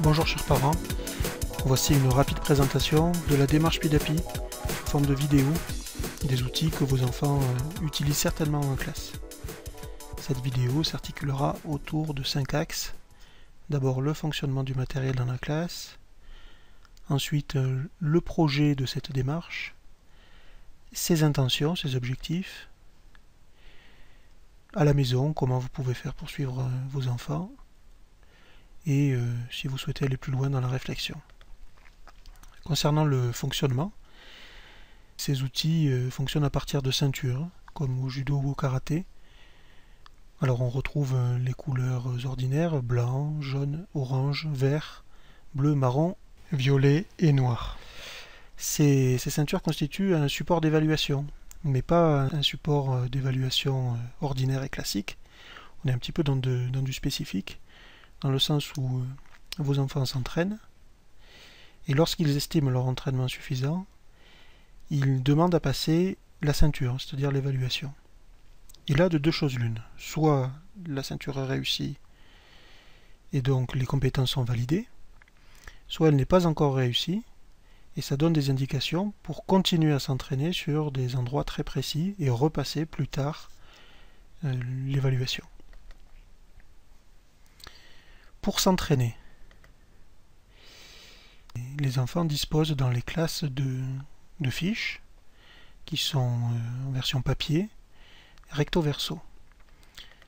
Bonjour chers parents, voici une rapide présentation de la démarche PIDAPI en forme de vidéo, des outils que vos enfants utilisent certainement en classe. Cette vidéo s'articulera autour de 5 axes. D'abord le fonctionnement du matériel dans la classe, ensuite le projet de cette démarche, ses intentions, ses objectifs, à la maison, comment vous pouvez faire pour suivre vos enfants, et si vous souhaitez aller plus loin dans la réflexion. Concernant le fonctionnement, ces outils fonctionnent à partir de ceintures, comme au judo ou au karaté. Alors on retrouve les couleurs ordinaires, blanc, jaune, orange, vert, bleu, marron, violet et noir. Ces ceintures constituent un support d'évaluation, mais pas un support d'évaluation ordinaire et classique. On est un petit peu dans du spécifique, dans le sens où vos enfants s'entraînent, et lorsqu'ils estiment leur entraînement suffisant, ils demandent à passer la ceinture, c'est-à-dire l'évaluation. Et là, de deux choses l'une. Soit la ceinture est réussie, et donc les compétences sont validées, soit elle n'est pas encore réussie, et ça donne des indications pour continuer à s'entraîner sur des endroits très précis et repasser plus tard l'évaluation. Pour s'entraîner, les enfants disposent dans les classes de fiches qui sont en version papier, recto verso.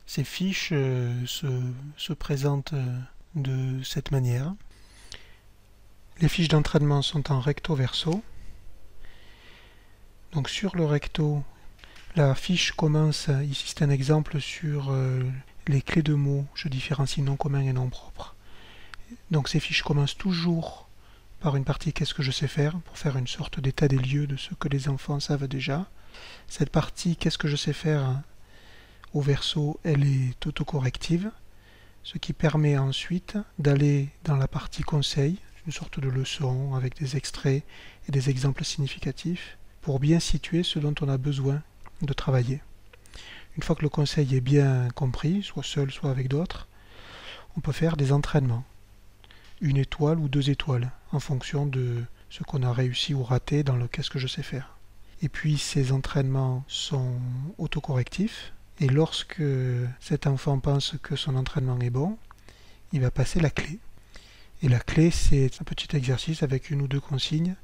Ces fiches se présentent de cette manière. Les fiches d'entraînement sont en recto verso. Donc sur le recto, la fiche commence, ici c'est un exemple sur les clés de mots, je différencie non commun et non propre. Donc ces fiches commencent toujours par une partie qu'est-ce que je sais faire, pour faire une sorte d'état des lieux de ce que les enfants savent déjà. Cette partie qu'est-ce que je sais faire au verso, elle est autocorrective, ce qui permet ensuite d'aller dans la partie conseil, une sorte de leçon avec des extraits et des exemples significatifs, pour bien situer ce dont on a besoin de travailler. Une fois que le conseil est bien compris, soit seul, soit avec d'autres, on peut faire des entraînements. 1 étoile ou 2 étoiles, en fonction de ce qu'on a réussi ou raté dans le qu'est-ce que je sais faire. Et puis ces entraînements sont autocorrectifs, et lorsque cet enfant pense que son entraînement est bon, il va passer la clé. Et la clé, c'est un petit exercice avec 1 ou 2 consignes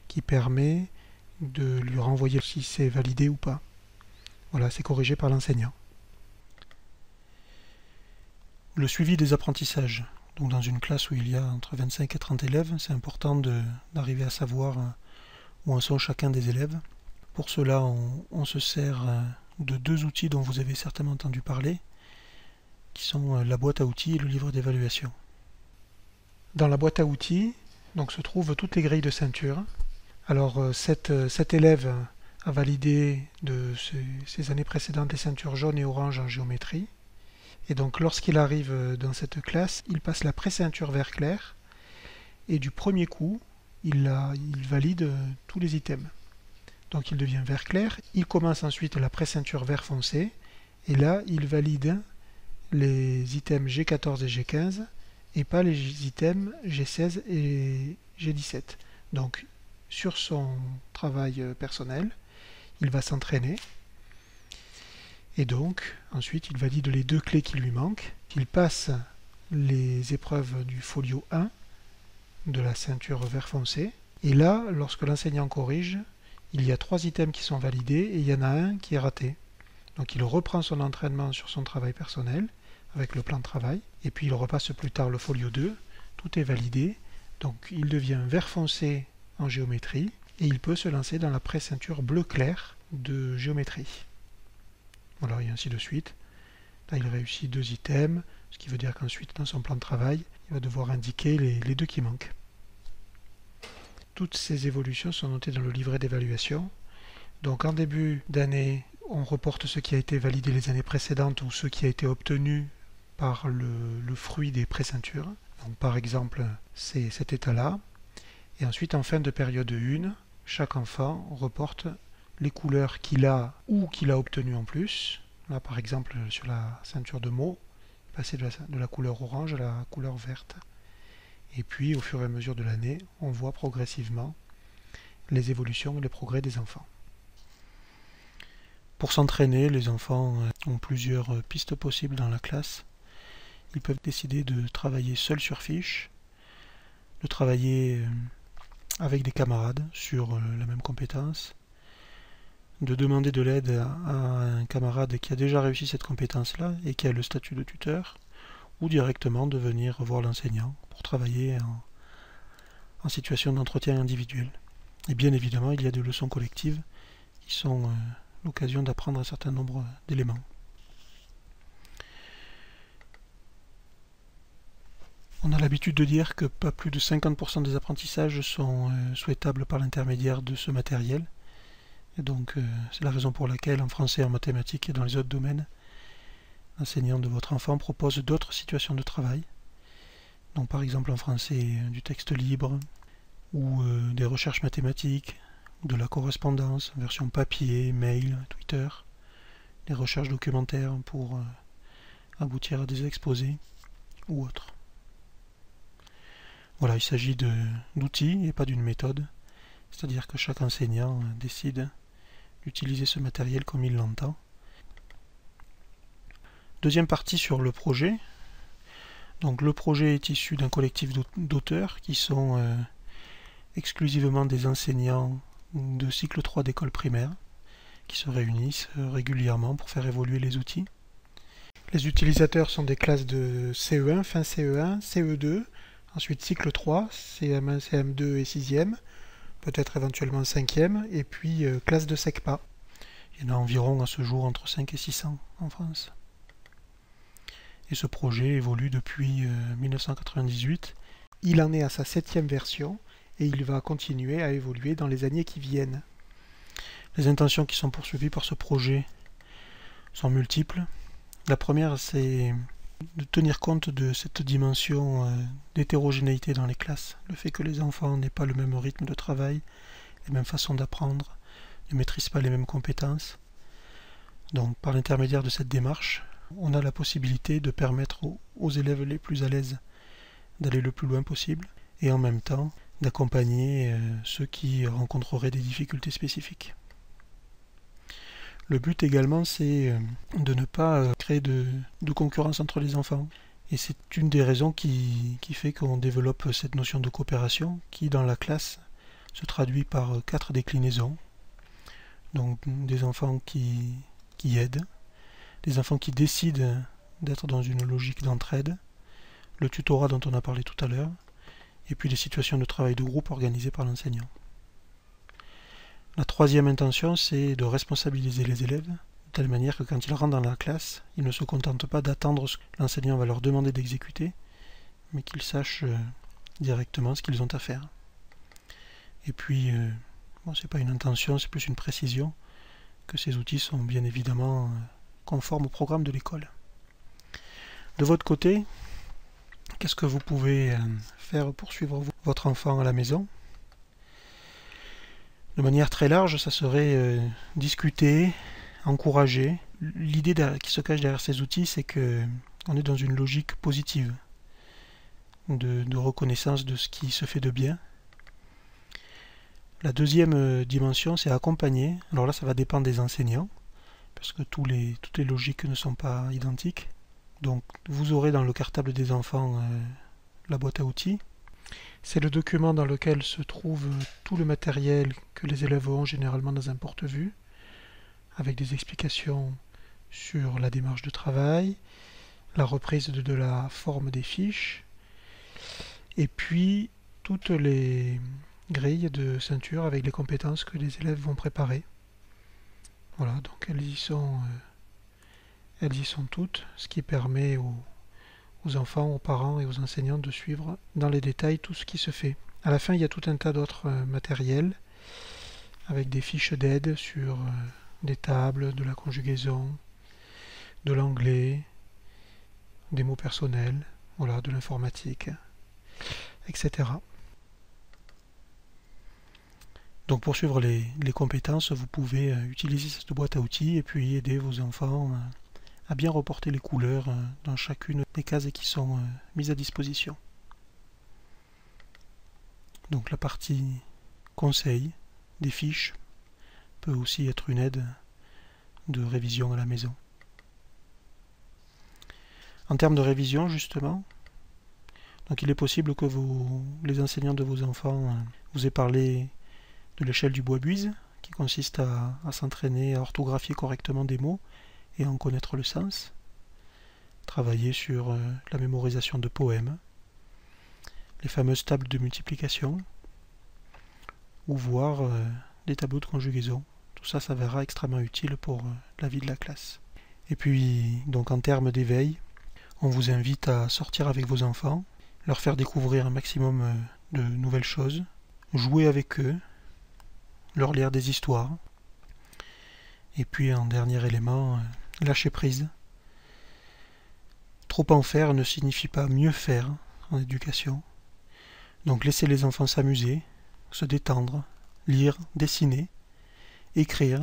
qui permet de lui renvoyer si c'est validé ou pas. Voilà, c'est corrigé par l'enseignant. Le suivi des apprentissages. Donc dans une classe où il y a entre 25 et 30 élèves, c'est important d'arriver à savoir où en sont chacun des élèves. Pour cela, on se sert de 2 outils dont vous avez certainement entendu parler, qui sont la boîte à outils et le livre d'évaluation. Dans la boîte à outils, donc, se trouvent toutes les grilles de ceinture. Alors cet élève a validé de ces années précédentes les ceintures jaunes et oranges en géométrie. Et donc lorsqu'il arrive dans cette classe, il passe la pré-ceinture vert clair, et du premier coup, il valide tous les items. Donc il devient vert clair, il commence ensuite la pré-ceinture vert foncé, et là il valide les items G14 et G15, et pas les items G16 et G17. Donc sur son travail personnel, il va s'entraîner, et donc ensuite il valide les 2 clés qui lui manquent, il passe les épreuves du folio 1 de la ceinture vert foncé, et là, lorsque l'enseignant corrige, il y a 3 items qui sont validés et il y en a un qui est raté. Donc il reprend son entraînement sur son travail personnel avec le plan de travail, et puis il repasse plus tard le folio 2, tout est validé, donc il devient vert foncé en géométrie, et il peut se lancer dans la pré-ceinture bleu clair de géométrie. Voilà, et ainsi de suite. Là il réussit 2 items, ce qui veut dire qu'ensuite dans son plan de travail, il va devoir indiquer les 2 qui manquent. Toutes ces évolutions sont notées dans le livret d'évaluation. Donc en début d'année, on reporte ce qui a été validé les années précédentes ou ce qui a été obtenu par le fruit des pré-ceintures. Donc par exemple, c'est cet état-là. Et ensuite, en fin de période 1, chaque enfant reporte les couleurs qu'il a ou qu'il a obtenues en plus. Là, par exemple, sur la ceinture de mots, passer de la couleur orange à la couleur verte. Et puis, au fur et à mesure de l'année, on voit progressivement les évolutions et les progrès des enfants. Pour s'entraîner, les enfants ont plusieurs pistes possibles dans la classe. Ils peuvent décider de travailler seuls sur fiche, de travailler avec des camarades sur la même compétence, de demander de l'aide à un camarade qui a déjà réussi cette compétence-là et qui a le statut de tuteur, ou directement de venir voir l'enseignant pour travailler en situation d'entretien individuel. Et bien évidemment, il y a des leçons collectives qui sont l'occasion d'apprendre un certain nombre d'éléments. On a l'habitude de dire que pas plus de 50% des apprentissages sont souhaitables par l'intermédiaire de ce matériel. Et donc, c'est la raison pour laquelle, en français, en mathématiques et dans les autres domaines, l'enseignant de votre enfant propose d'autres situations de travail. Donc, par exemple, en français, du texte libre, ou des recherches mathématiques, ou de la correspondance, version papier, mail, Twitter, des recherches documentaires pour aboutir à des exposés, ou autres. Voilà, il s'agit d'outils et pas d'une méthode, c'est-à-dire que chaque enseignant décide d'utiliser ce matériel comme il l'entend. Deuxième partie sur le projet. Donc le projet est issu d'un collectif d'auteurs qui sont exclusivement des enseignants de cycle 3 d'école primaire qui se réunissent régulièrement pour faire évoluer les outils. Les utilisateurs sont des classes de CE1, fin CE1, CE2, ensuite cycle 3, CM1, CM2 et 6e, peut-être éventuellement 5e, et puis classe de SECPA. Il y en a environ à ce jour entre 5 et 600 en France. Et ce projet évolue depuis 1998. Il en est à sa 7e version et il va continuer à évoluer dans les années qui viennent. Les intentions qui sont poursuivies par ce projet sont multiples. La première, c'est de tenir compte de cette dimension d'hétérogénéité dans les classes. Le fait que les enfants n'aient pas le même rythme de travail, les mêmes façons d'apprendre, ne maîtrisent pas les mêmes compétences. Donc par l'intermédiaire de cette démarche, on a la possibilité de permettre aux élèves les plus à l'aise d'aller le plus loin possible et en même temps d'accompagner ceux qui rencontreraient des difficultés spécifiques. Le but également, c'est de ne pas créer de concurrence entre les enfants. Et c'est une des raisons qui fait qu'on développe cette notion de coopération qui, dans la classe, se traduit par 4 déclinaisons. Donc des enfants qui aident, des enfants qui décident d'être dans une logique d'entraide, le tutorat dont on a parlé tout à l'heure, et puis les situations de travail de groupe organisées par l'enseignant. La troisième intention, c'est de responsabiliser les élèves, de telle manière que quand ils rentrent dans la classe, ils ne se contentent pas d'attendre ce que l'enseignant va leur demander d'exécuter, mais qu'ils sachent directement ce qu'ils ont à faire. Et puis, bon, c'est pas une intention, c'est plus une précision, que ces outils sont bien évidemment conformes au programme de l'école. De votre côté, qu'est-ce que vous pouvez faire pour suivre votre enfant à la maison ? De manière très large, ça serait discuter, encourager. L'idée qui se cache derrière ces outils, c'est qu'on est dans une logique positive de reconnaissance de ce qui se fait de bien. La deuxième dimension, c'est accompagner. Alors là, ça va dépendre des enseignants, parce que toutes les logiques ne sont pas identiques. Donc, vous aurez dans le cartable des enfants la boîte à outils. C'est le document dans lequel se trouve tout le matériel que les élèves ont généralement dans un porte-vue, avec des explications sur la démarche de travail, la reprise de la forme des fiches, et puis toutes les grilles de ceinture avec les compétences que les élèves vont préparer. Voilà, donc elles y sont toutes, ce qui permet aux enfants, aux parents et aux enseignants de suivre dans les détails tout ce qui se fait. À la fin, il y a tout un tas d'autres matériels avec des fiches d'aide sur des tables, de la conjugaison, de l'anglais, des mots personnels, voilà, de l'informatique, etc. Donc pour suivre les compétences, vous pouvez utiliser cette boîte à outils et puis aider vos enfants à bien reporter les couleurs dans chacune des cases qui sont mises à disposition. Donc la partie conseil des fiches peut aussi être une aide de révision à la maison. En termes de révision, justement, donc il est possible que les enseignants de vos enfants vous aient parlé de l'échelle du Bois-Buise, qui consiste à s'entraîner à orthographier correctement des mots et à en connaître le sens, travailler sur la mémorisation de poèmes, les fameuses tables de multiplication, ou voir des tableaux de conjugaison. Tout ça s'avérera extrêmement utile pour la vie de la classe. Et puis, donc en termes d'éveil, on vous invite à sortir avec vos enfants, leur faire découvrir un maximum de nouvelles choses, jouer avec eux, leur lire des histoires. Et puis en dernier élément, lâcher prise. Trop en faire ne signifie pas mieux faire en éducation. Donc laissez les enfants s'amuser, se détendre, lire, dessiner, écrire,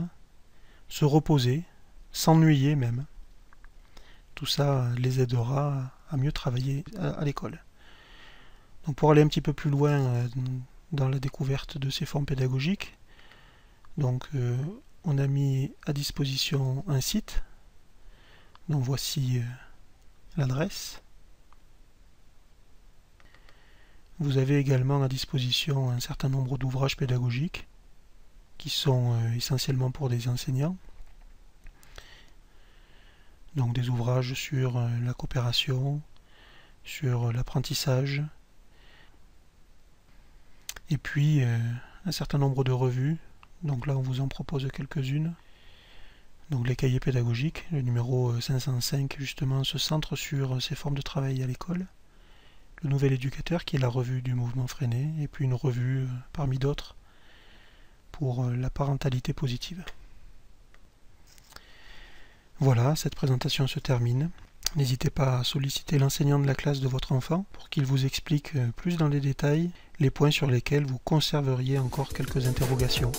se reposer, s'ennuyer même. Tout ça les aidera à mieux travailler à l'école. Donc pour aller un petit peu plus loin dans la découverte de ces formes pédagogiques, donc on a mis à disposition un site, donc voici l'adresse. Vous avez également à disposition un certain nombre d'ouvrages pédagogiques qui sont essentiellement pour des enseignants. Donc des ouvrages sur la coopération, sur l'apprentissage, et puis un certain nombre de revues. Donc là on vous en propose quelques-unes. Donc les cahiers pédagogiques, le numéro 505 justement se centre sur ces formes de travail à l'école. Le Nouvel Éducateur qui est la revue du mouvement Freinet, et puis une revue parmi d'autres pour la parentalité positive. Voilà, cette présentation se termine. N'hésitez pas à solliciter l'enseignant de la classe de votre enfant pour qu'il vous explique plus dans les détails les points sur lesquels vous conserveriez encore quelques interrogations.